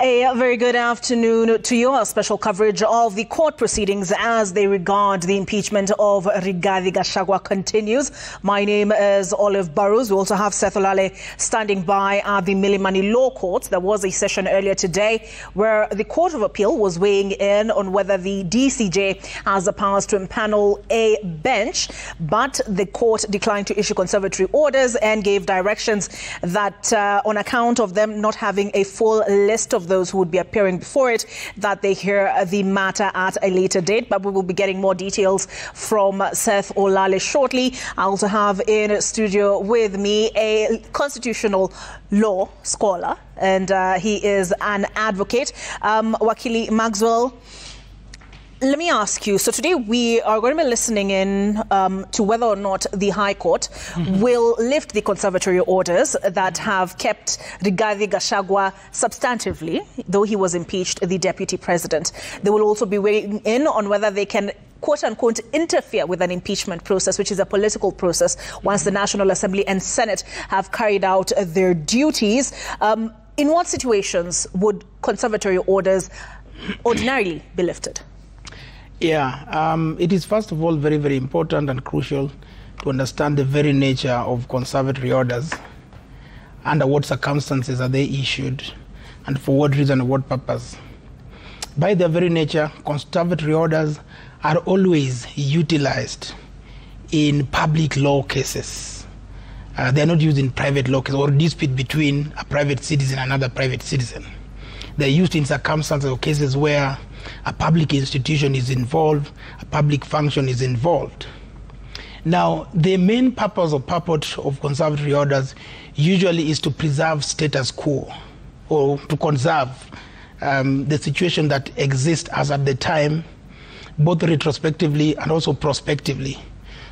A very good afternoon to you. A special coverage of the court proceedings as they regard the impeachment of Rigathi Gachagua continues. My name is Olive Burrows. We also have Seth Olale standing by at the Milimani Law Court. There was a session earlier today where the Court of Appeal was weighing in on whether the DCJ has the powers to impanel a bench, but the court declined to issue conservatory orders and gave directions that on account of them not having a full list of those who would be appearing before it, that they hear the matter at a later date. But we will be getting more details from Seth Olale shortly. I also have in studio with me a constitutional law scholar, and he is an advocate, Wakili Maxwell. Let me ask you, so today we are going to be listening in to whether or not the High Court will lift the conservatory orders that have kept Rigathi Gachagua substantively, though he was impeached, the deputy president. They will also be weighing in on whether they can quote-unquote interfere with an impeachment process, which is a political process, once the National Assembly and Senate have carried out their duties. In what situations would conservatory orders ordinarily be lifted? Yeah, it is first of all very, very important and crucial to understand the very nature of conservatory orders, under what circumstances are they issued, and for what reason and what purpose. By their very nature, conservatory orders are always utilized in public law cases. They are not used in private law cases or dispute between a private citizen and another private citizen. They are used in circumstances or cases where a public institution is involved, a public function is involved. Now, the main purpose or purport of conservatory orders usually is to preserve status quo, or to conserve the situation that exists as at the time, both retrospectively and also prospectively,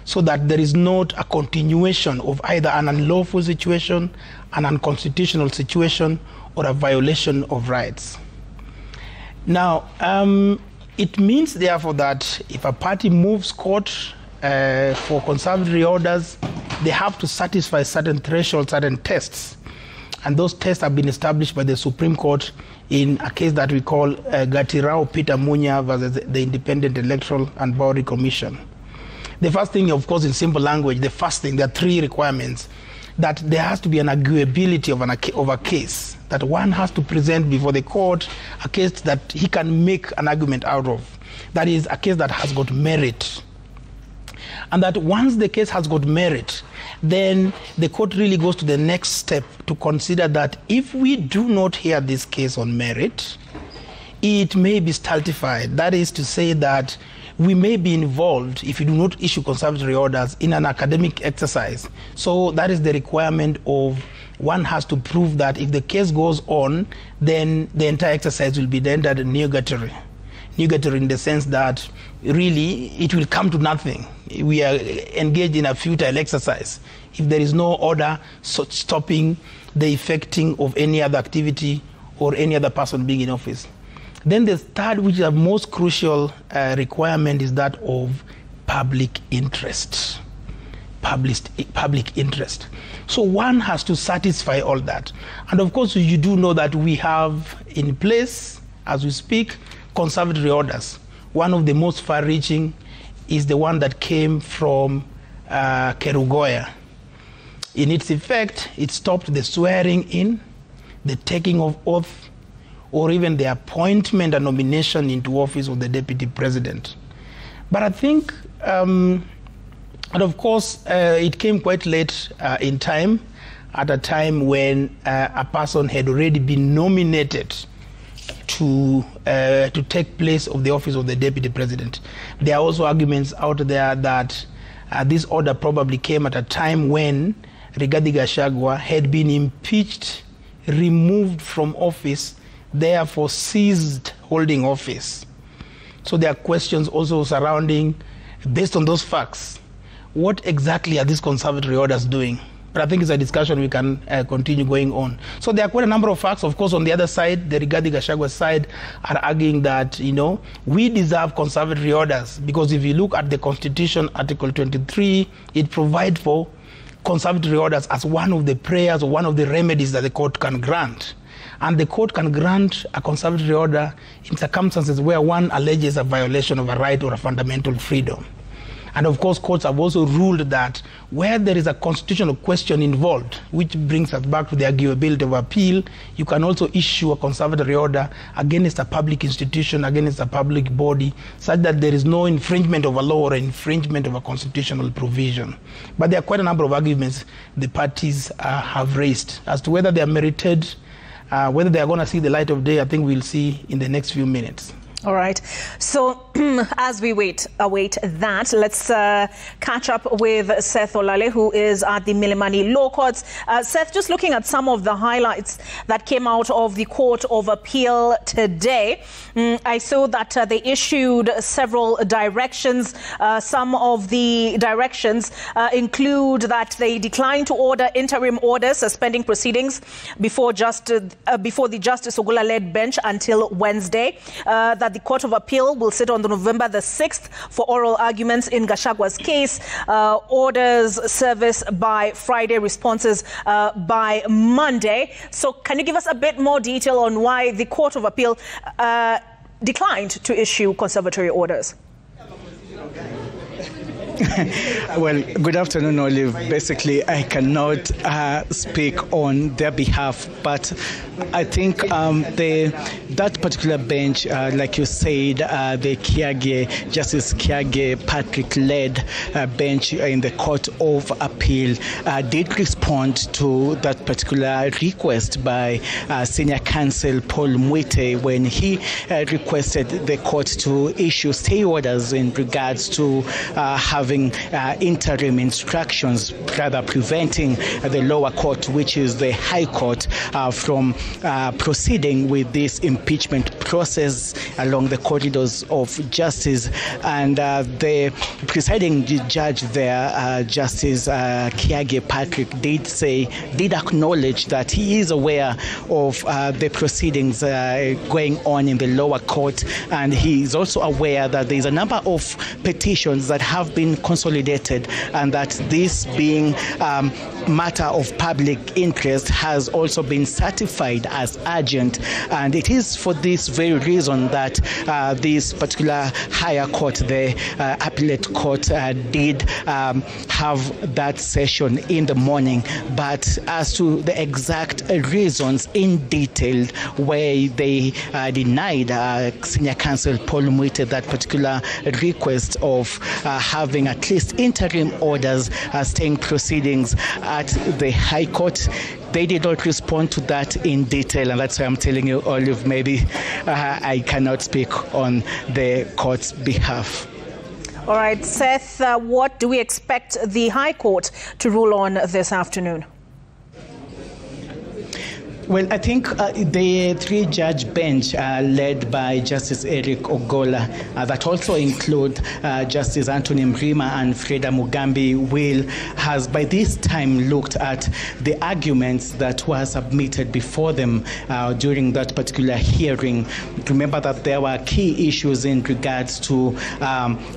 so that there is not a continuation of either an unlawful situation, an unconstitutional situation, or a violation of rights. Now, it means, therefore, that if a party moves court for conservatory orders, they have to satisfy certain thresholds, certain tests. And those tests have been established by the Supreme Court in a case that we call Gatirao Peter Munya versus the Independent Electoral and Boundary Commission. The first thing, of course, in simple language, there are three requirements: that there has to be an arguability of a case, that one has to present before the court a case that he can make an argument out of. That is, a case that has got merit. And that once the case has got merit, then the court really goes to the next step to consider that if we do not hear this case on merit, it may be stultified. That is to say that we may be involved, if you do not issue conservatory orders, in an academic exercise. So that is the requirement of one has to prove that if the case goes on, then the entire exercise will be rendered nugatory. Nugatory in the sense that really it will come to nothing. We are engaged in a futile exercise if there is no order stopping the effecting of any other activity or any other person being in office. Then the third, which is the most crucial requirement, is that of public interest. Public interest. So one has to satisfy all that. And of course, you do know that we have in place, as we speak, conservatory orders. One of the most far-reaching is the one that came from Kerugoya. In its effect, it stopped the swearing in, the taking of oath, or even the appointment and nomination into office of the deputy president. But I think, and of course, it came quite late in time, at a time when a person had already been nominated to take place of the office of the deputy president. There are also arguments out there that this order probably came at a time when Rigathi Gachagua had been impeached, removed from office, therefore ceased holding office. So there are questions also surrounding, based on those facts, what exactly are these conservatory orders doing? But I think it's a discussion we can continue going on. So there are quite a number of facts. Of course, on the other side, the Rigathi Gachagua side are arguing that, we deserve conservatory orders, because if you look at the Constitution, Article 23, it provides for conservatory orders as one of the prayers or one of the remedies that the court can grant. And the court can grant a conservatory order in circumstances where one alleges a violation of a right or a fundamental freedom. And of course, courts have also ruled that where there is a constitutional question involved, which brings us back to the arguability of appeal, you can also issue a conservatory order against a public institution, against a public body, such that there is no infringement of a law or infringement of a constitutional provision. But there are quite a number of arguments the parties have raised. As to whether they are merited, whether they are going to see the light of day, I think we'll see in the next few minutes. All right. So as we await that, let's catch up with Seth Olale, who is at the Milimani Law Courts. Seth, just looking at some of the highlights that came out of the Court of Appeal today, I saw that they issued several directions. Some of the directions include that they declined to order interim orders suspending proceedings before the Justice Ogula-led bench until Wednesday. That the Court of Appeal will sit on November the 6th for oral arguments in Gachagua's case. Orders service by Friday, responses by Monday. So can you give us a bit more detail on why the Court of Appeal declined to issue conservatory orders? Well, good afternoon, Olive. Basically, I cannot speak on their behalf, but I think that particular bench, like you said, the Justice Kiage Patrick-led bench in the Court of Appeal did respond to that particular request by Senior Counsel Paul Mwite when he requested the court to issue stay orders in regards to having interim instructions, rather preventing the lower court, which is the High Court, from proceeding with this impeachment process along the corridors of justice. And the presiding judge there, Justice Kiage Patrick, did acknowledge that he is aware of the proceedings going on in the lower court, and he is also aware that there is a number of petitions that have been consolidated, and that this being matter of public interest has also been certified as urgent. And it is for this very reason that this particular higher court, the appellate court, did have that session in the morning. But as to the exact reasons in detail where they denied Senior Counsel Paul Mwite that particular request of having at least interim orders staying proceedings at the High Court, they did not respond to that in detail, and that's why I'm telling you, Olive, maybe I cannot speak on the court's behalf. All right, Seth, what do we expect the High Court to rule on this afternoon? Well, I think the three-judge bench led by Justice Eric Ogola, that also include Justice Anthony Mrima and Freda Mugambi, has by this time looked at the arguments that were submitted before them during that particular hearing. Remember that there were key issues in regards to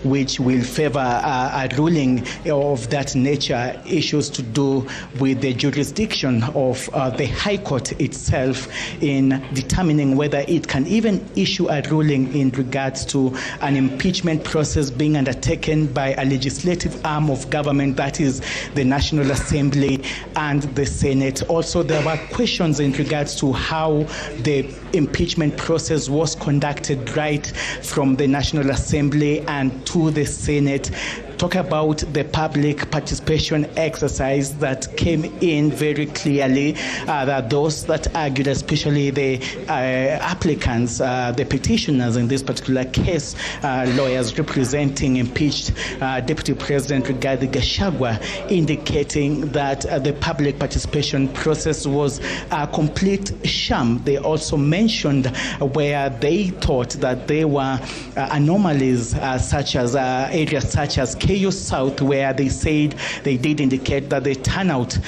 which will favor a ruling of that nature, issues to do with the jurisdiction of the High Court itself in determining whether it can even issue a ruling in regards to an impeachment process being undertaken by a legislative arm of government, that is the National Assembly and the Senate. Also, there were questions in regards to how the impeachment process was conducted right from the National Assembly and to the Senate. Talk about the public participation exercise that came in very clearly, that those that argued, especially the applicants, the petitioners in this particular case, lawyers representing impeached Deputy President Rigathi Gachagua, indicating that the public participation process was a complete sham. They also mentioned where they thought that there were anomalies such as areas such as KU South, where they said they did indicate that the turnout,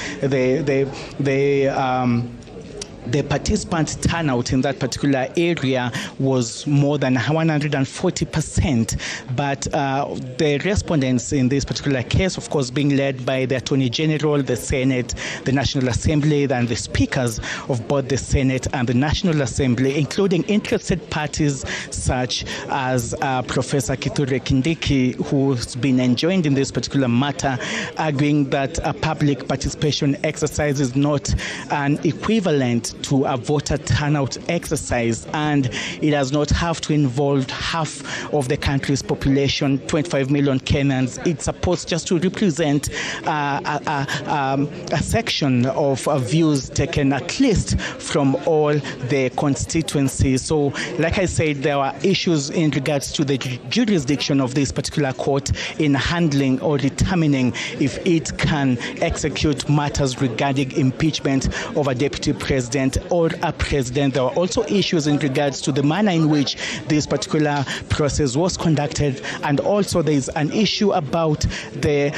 the participant turnout in that particular area was more than 140%. But the respondents in this particular case, of course, being led by the Attorney General, the Senate, the National Assembly, and the speakers of both the Senate and the National Assembly, including interested parties such as Professor Kindiki, who's been enjoined in this particular matter, arguing that a public participation exercise is not an equivalent to a voter turnout exercise, and it does not have to involve half of the country's population, 25 million Kenyans. It's supposed just to represent a section of views taken at least from all the constituencies. So, like I said, there are issues in regards to the jurisdiction of this particular court in handling or determining if it can execute matters regarding impeachment of a deputy president or a president. There are also issues in regards to the manner in which this particular process was conducted, and also there is an issue about the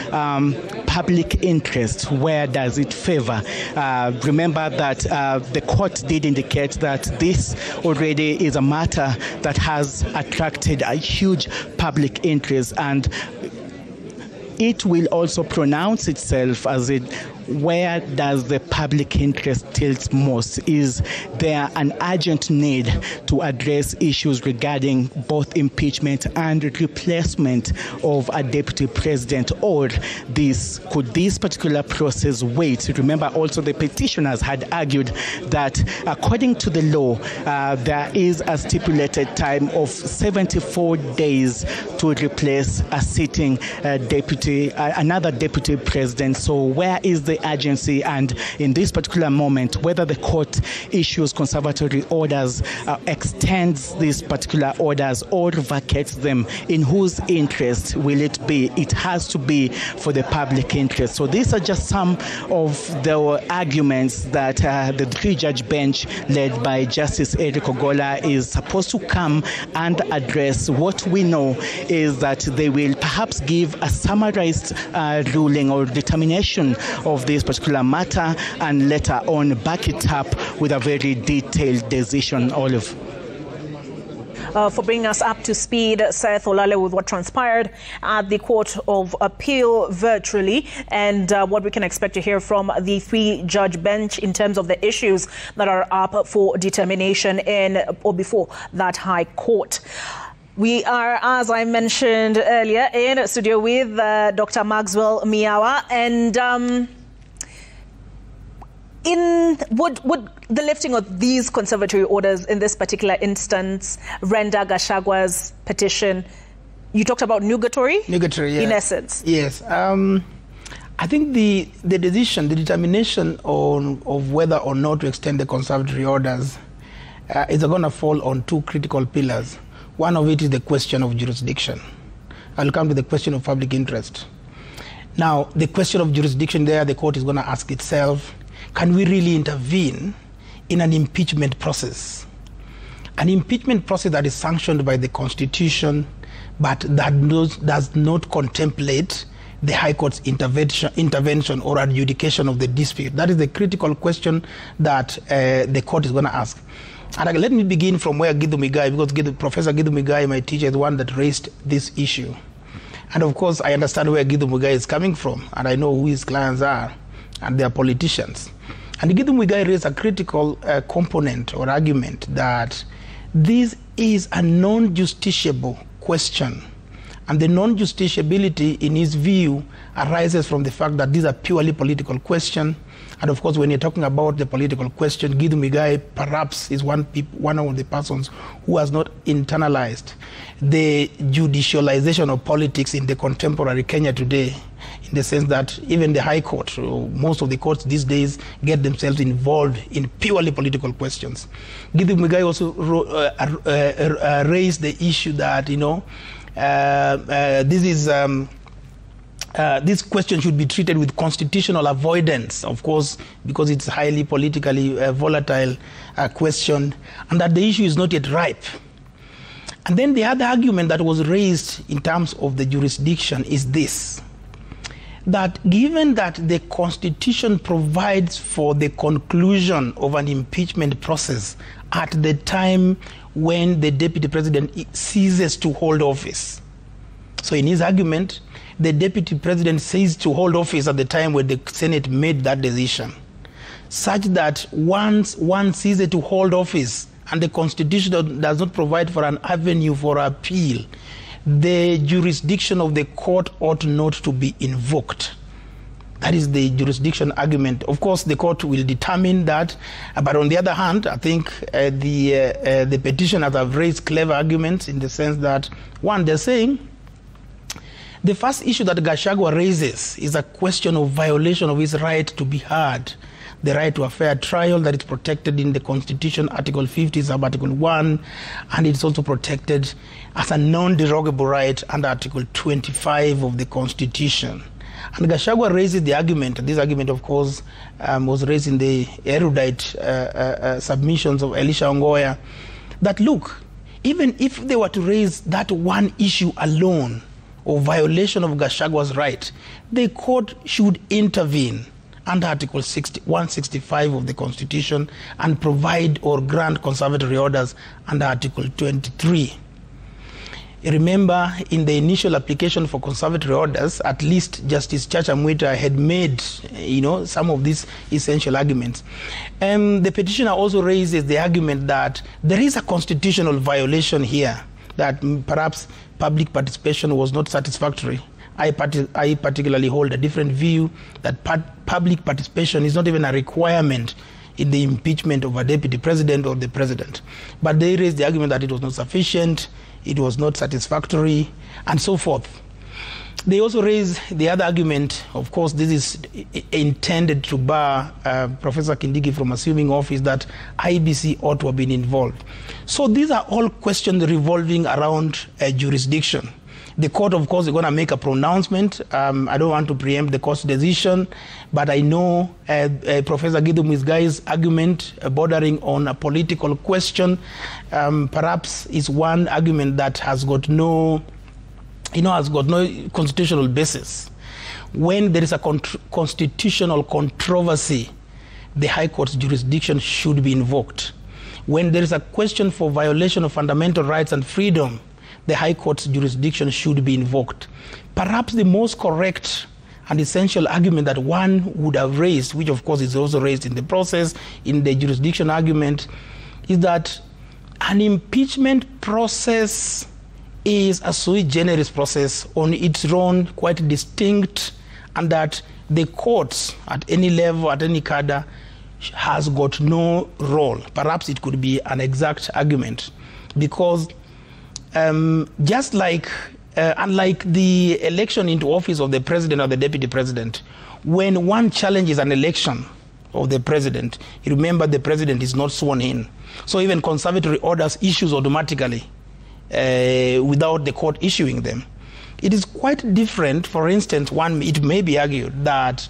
public interest. Where does it favor? Remember that the court did indicate that this already is a matter that has attracted a huge public interest, and it will also pronounce itself as it. Where does the public interest tilt most? Is there an urgent need to address issues regarding both impeachment and replacement of a deputy president, or could this particular process wait? Remember, also the petitioners had argued that according to the law, there is a stipulated time of 74 days to replace a sitting another deputy president. So where is the urgency? And in this particular moment, whether the court issues conservatory orders, extends these particular orders, or vacates them, in whose interest will it be? It has to be for the public interest. So these are just some of the arguments that the three-judge bench led by Justice Eric Ogola is supposed to come and address. What we know is that they will perhaps give a summarized ruling or determination of this particular matter, and later on back it up with a very detailed decision. Olive. For bringing us up to speed, Seth Olale, with what transpired at the Court of Appeal virtually, and what we can expect to hear from the three-judge bench in terms of the issues that are up for determination in or before that High Court. We are, as I mentioned earlier, in studio with Dr. Maxwell Miawa, and would the lifting of these conservatory orders in this particular instance render Gachagua's petition? You talked about nugatory? Nugatory, yes. In essence. Yes. I think the determination of whether or not to extend the conservatory orders is going to fall on two critical pillars. One of it is the question of jurisdiction. I'll come to the question of public interest. Now, the question of jurisdiction there, the court is going to ask itself, can we really intervene in an impeachment process? An impeachment process that is sanctioned by the Constitution, but that does not contemplate the High Court's intervention or adjudication of the dispute. That is the critical question that the court is going to ask. And let me begin from where Githu Muigai, because Professor Githu Muigai, my teacher, is the one that raised this issue. And of course, I understand where Githu Muigai is coming from, and I know who his clients are, and they are politicians. And Githu Muigai raised a critical component or argument that this is a non-justiciable question. And the non-justiciability, in his view, arises from the fact that these are purely political questions. And of course, when you're talking about the political question, Githu Muigai perhaps is one of the persons who has not internalized the judicialization of politics in the contemporary Kenya today, in the sense that even the High Court, most of the courts these days, get themselves involved in purely political questions. Githu Muigai also raised the issue that, this question should be treated with constitutional avoidance, of course, because it's highly politically volatile question, and that the issue is not yet ripe. And then the other argument that was raised in terms of the jurisdiction is this, that given that the Constitution provides for the conclusion of an impeachment process at the time when the Deputy President ceases to hold office. So in his argument, the Deputy President ceased to hold office at the time when the Senate made that decision, such that once one ceases to hold office and the Constitution does not provide for an avenue for appeal, the jurisdiction of the court ought not to be invoked. That is the jurisdiction argument. Of course, the court will determine that. But on the other hand, I think the petitioners have raised clever arguments in the sense that, one, they're saying the first issue that Gachagua raises is a question of violation of his right to be heard, the right to a fair trial that is protected in the Constitution, Article 50, sub-Article 1, and it's also protected as a non-derogable right under Article 25 of the Constitution. And Gachagua raises the argument, and this argument, of course, was raised in the erudite submissions of Elisha Ongoya, that, look, even if they were to raise that one issue alone, or violation of Gachagua's right, the court should intervene under Article 165 of the Constitution and provide or grant conservatory orders under Article 23. Remember, in the initial application for conservatory orders, at least Justice Chacha Mwita had made, some of these essential arguments. The petitioner also raises the argument that there is a constitutional violation here, that perhaps public participation was not satisfactory. I particularly hold a different view that public participation is not even a requirement in the impeachment of a deputy president or the president. But they raised the argument that it was not sufficient, it was not satisfactory, and so forth. They also raised the other argument, of course, this is intended to bar Professor Kindiki from assuming office, that IBC ought to have been involved. So these are all questions revolving around jurisdiction. The court, of course, is going to make a pronouncement. I don't want to preempt the court's decision, but I know Professor Gideon Muigai's argument bordering on a political question, perhaps is one argument that has got no constitutional basis. When there is a constitutional controversy, the High Court's jurisdiction should be invoked. When there is a question for violation of fundamental rights and freedom, the High Court's jurisdiction should be invoked. Perhaps the most correct and essential argument that one would have raised, which of course is also raised in the process, in the jurisdiction argument, is that an impeachment process is a sui generis process on its own, quite distinct, and that the courts at any level, at any cadre, has got no role. Perhaps it could be an exact argument, because just like, unlike the election into office of the president or the deputy president, when one challenges an election of the president, you remember the president is not sworn in. So even conservatory orders issues automatically without the court issuing them. It is quite different. For instance, it may be argued that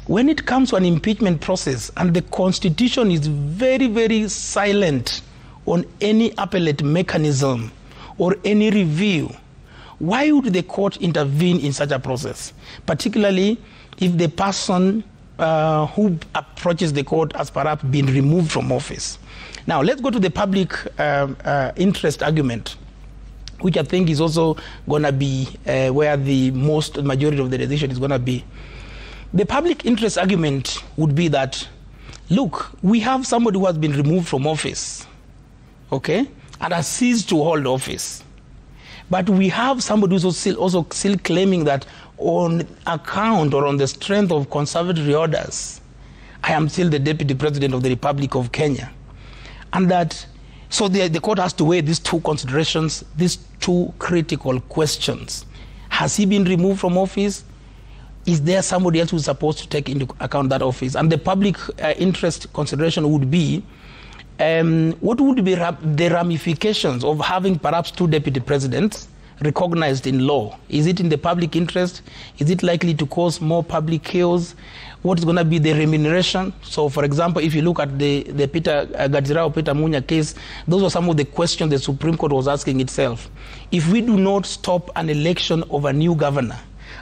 when it comes to an impeachment process and the Constitution is very, very silent on any appellate mechanism or any review, why would the court intervene in such a process? Particularly if the person who approaches the court has perhaps been removed from office. Now, let's go to the public interest argument, which I think is also going to be where the majority of the decision is going to be. The public interest argument would be that, look, we have somebody who has been removed from office, okay, and has ceased to hold office. But we have somebody who's also still claiming that on account or on the strength of conservatory orders, I am still the Deputy President of the Republic of Kenya. And that, so the court has to weigh these two considerations, these two critical questions. Has he been removed from office? Is there somebody else who's supposed to take into account that office? And the public interest consideration would be, what would be the ramifications of having perhaps two deputy presidents recognized in law? Is it in the public interest? Is it likely to cause more public chaos? What is going to be the remuneration? So, for example, if you look at the Gachagua Peter Munya case, those are some of the questions the Supreme Court was asking itself. If we do not stop an election of a new governor,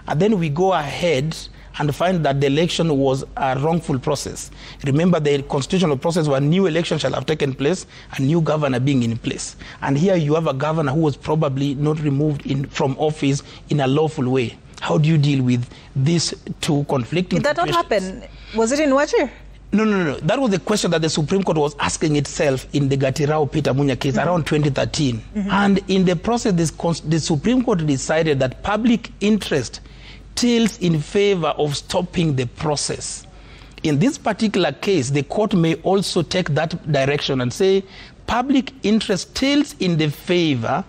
and then we go ahead and find that the election was a wrongful process. Remember, the constitutional process where new election shall have taken place, a new governor being in place. And here you have a governor who was probably not removed from office in a lawful way. How do you deal with these two conflicting Did that not happen? Was it in Wajir? No. That was the question that the Supreme Court was asking itself in the Gatirao Peter Munya case around 2013. And in the process, the Supreme Court decided that public interest tilts in favor of stopping the process. In this particular case, the court may also take that direction and say public interest tilts in the favor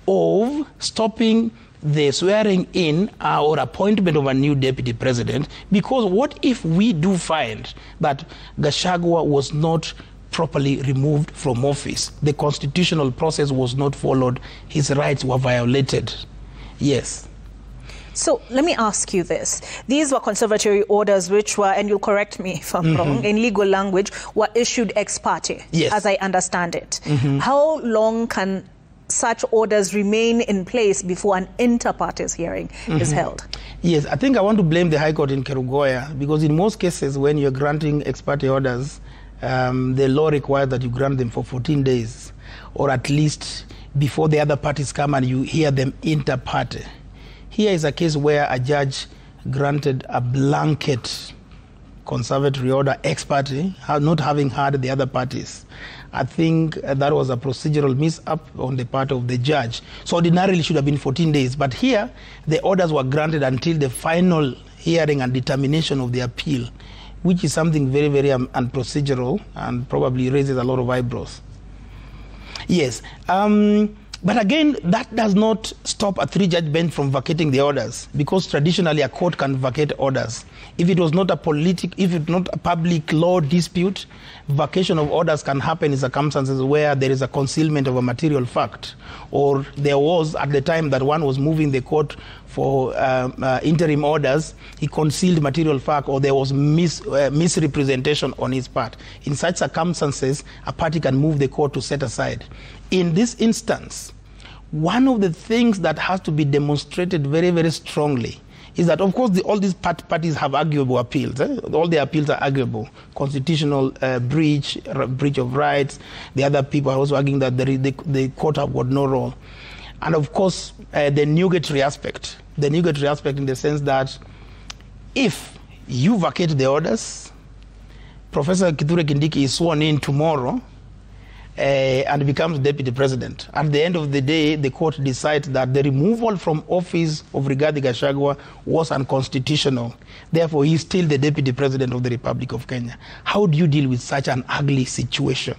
of stopping the swearing in or appointment of a new deputy president, because what if we do find that Gachagua was not properly removed from office, the constitutional process was not followed, his rights were violated? Yes. So let me ask you this. These were conservatory orders which were, and you'll correct me if I'm wrong, in legal language, were issued ex parte, as I understand it. How long can such orders remain in place before an inter-partes hearing is held? Yes, I think I want to blame the High Court in Kerugoya, because in most cases when you're granting ex parte orders, the law requires that you grant them for 14 days, or at least before the other parties come and you hear them inter partes. Here is a case where a judge granted a blanket conservatory order ex parte, not having heard the other parties. I think that was a procedural mishap on the part of the judge. So ordinarily it should have been 14 days. But here, the orders were granted until the final hearing and determination of the appeal, which is something very, very unprocedural and probably raises a lot of eyebrows. Yes. But again, that does not stop a three-judge bench from vacating the orders, because traditionally a court can vacate orders. If it was not a public law dispute, vacation of orders can happen in circumstances where there is a concealment of a material fact, or there was at the time that one was moving the court for interim orders, he concealed material fact, or there was misrepresentation on his part. In such circumstances, a party can move the court to set aside. In this instance, one of the things that has to be demonstrated very, very strongly is that, of course, all these parties have arguable appeals. All the appeals are arguable. Constitutional breach of rights. The other people are also arguing that the court have got no role. And, of course, the nugatory aspect. The nugatory aspect in the sense that if you vacate the orders, Professor Kindiki is sworn in tomorrow, and becomes deputy president. At the end of the day, the court decides that the removal from office of Rigathi Gachagua was unconstitutional. Therefore, he is still the deputy president of the Republic of Kenya. How do you deal with such an ugly situation?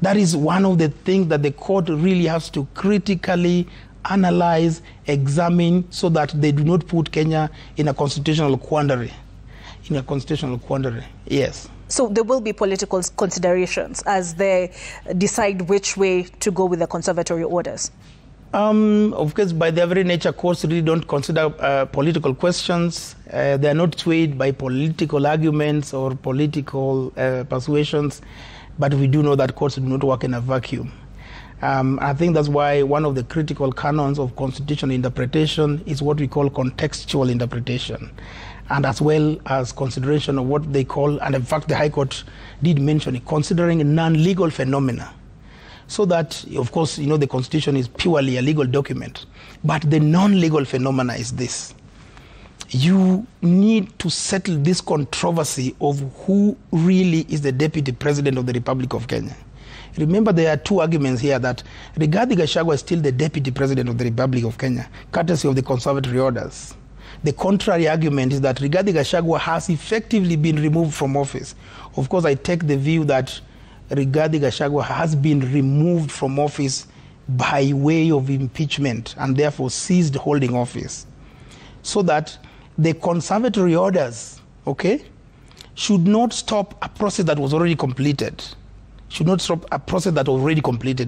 That is one of the things that the court really has to critically analyze, examine, so that they do not put Kenya in a constitutional quandary. Yes. So there will be political considerations as they decide which way to go with the conservatory orders? Of course, by their very nature, courts really don't consider political questions. They are not swayed by political arguments or political persuasions, but we do know that courts do not work in a vacuum. I think that's why one of the critical canons of constitutional interpretation is what we call contextual interpretation, and as well as consideration of what they call, and in fact the High Court did mention it, considering non-legal phenomena. So that, of course, the Constitution is purely a legal document, but the non-legal phenomena is this. You need to settle this controversy of who really is the Deputy President of the Republic of Kenya. Remember, there are two arguments here that Rigathi Gachagua is still the Deputy President of the Republic of Kenya, courtesy of the conservatory orders. The contrary argument is that Rigathi Gachagua has effectively been removed from office. Of course, I take the view that Rigathi Gachagua has been removed from office by way of impeachment and therefore ceased holding office. So that the conservatory orders, should not stop a process that was already completed.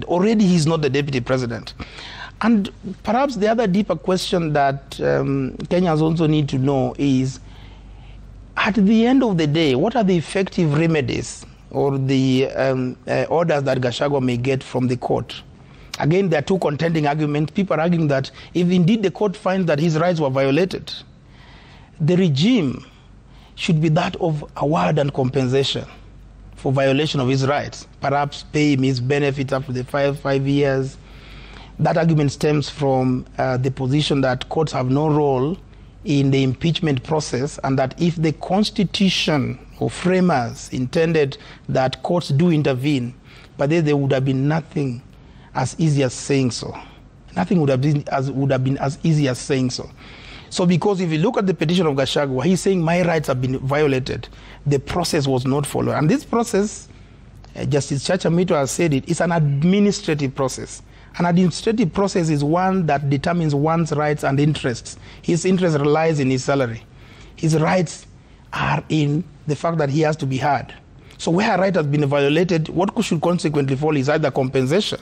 Already he's not the Deputy President. And perhaps the other deeper question that Kenyans also need to know is, at the end of the day, what are the effective remedies or the orders that Gachagua may get from the court? Again, there are two contending arguments. People are arguing that if indeed the court finds that his rights were violated, the regime should be that of award and compensation for violation of his rights, perhaps pay him his benefit after the 5 years. That argument stems from the position that courts have no role in the impeachment process, and that if the Constitution or framers intended that courts do intervene, but then there would have been nothing as easy as saying so. Nothing would have been as easy as saying so. So because if you look at the petition of Gachagua, he's saying my rights have been violated. The process was not followed. And this process, Justice Chachamito has said it, is an administrative process. An administrative process is one that determines one's rights and interests. His interest relies in his salary. His rights are in the fact that he has to be heard. So where a right has been violated, what should consequently fall is either compensation.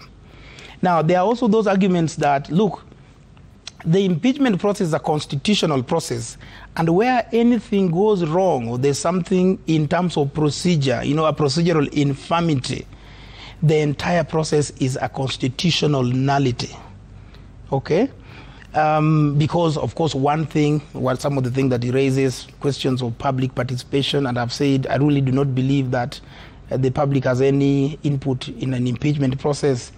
Now, there are also those arguments that, look, the impeachment process is a constitutional process, and where anything goes wrong or there's something in terms of procedure, you know, a procedural infirmity, the entire process is a constitutional nullity. Okay? Because, of course, one thing, some of the things that he raises, questions of public participation, and I've said I really do not believe that the public has any input in an impeachment process.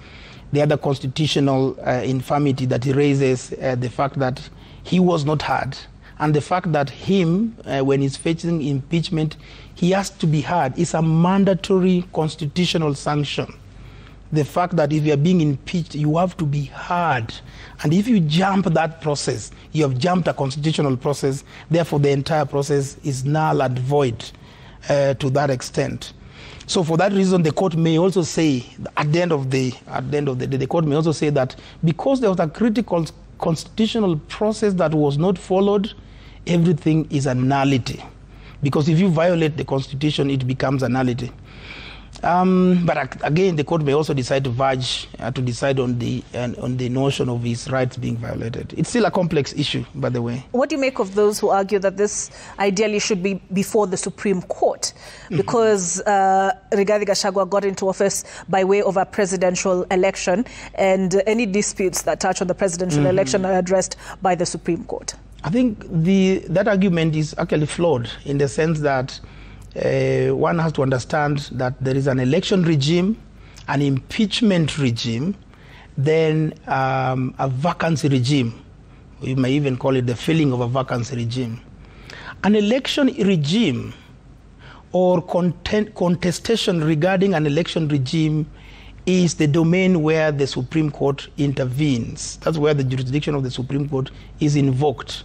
The other constitutional infirmity that he raises, the fact that he was not heard, and the fact that him, when he's facing impeachment, he has to be heard, is a mandatory constitutional sanction. The fact that if you are being impeached, you have to be heard. And if you jump that process, you have jumped a constitutional process, therefore the entire process is null and void to that extent. So for that reason, the court may also say, at the end of the day, the court may also say that because there was a critical constitutional process that was not followed, everything is a nullity. Because if you violate the Constitution, it becomes a nullity. But again, the court may also decide to verge to decide on the notion of his rights being violated. It's still a complex issue, by the way. What do you make of those who argue that this ideally should be before the Supreme Court? Because Rigathi Gachagua got into office by way of a presidential election, and any disputes that touch on the presidential election are addressed by the Supreme Court. I think that argument is actually flawed in the sense that one has to understand that there is an election regime, an impeachment regime, then a vacancy regime. We may even call it the filling of a vacancy regime. An election regime or contestation regarding an election regime is the domain where the Supreme Court intervenes. That's where the jurisdiction of the Supreme Court is invoked.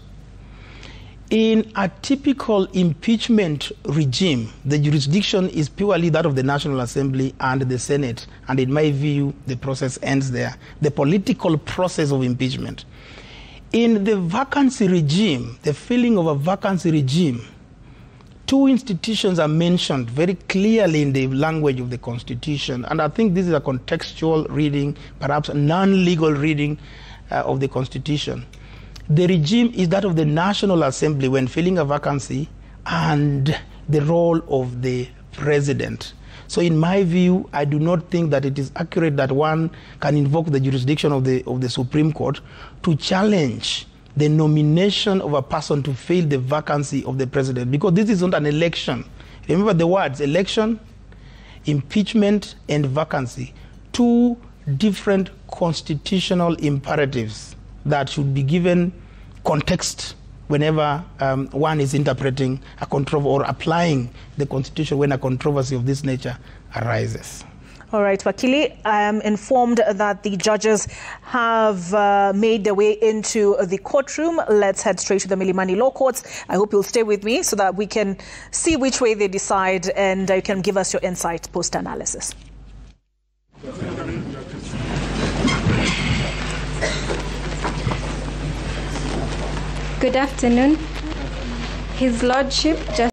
In a typical impeachment regime, the jurisdiction is purely that of the National Assembly and the Senate, and in my view, the process ends there. The political process of impeachment. In the vacancy regime, the filling of a vacancy regime, two institutions are mentioned very clearly in the language of the Constitution, and I think this is a contextual reading, perhaps a non-legal reading of the Constitution. The regime is that of the National Assembly when filling a vacancy, and the role of the president. So in my view, I do not think that it is accurate that one can invoke the jurisdiction of the Supreme Court to challenge the nomination of a person to fill the vacancy of the president, because this is not an election. Remember the words election, impeachment, and vacancy. Two different constitutional imperatives that should be given context whenever one is interpreting a controversy or applying the Constitution when a controversy of this nature arises. All right, Wakili, I am informed that the judges have made their way into the courtroom. Let's head straight to the Milimani Law Courts. I hope you'll stay with me so that we can see which way they decide, and you can give us your insight post-analysis. Good afternoon. His Lordship,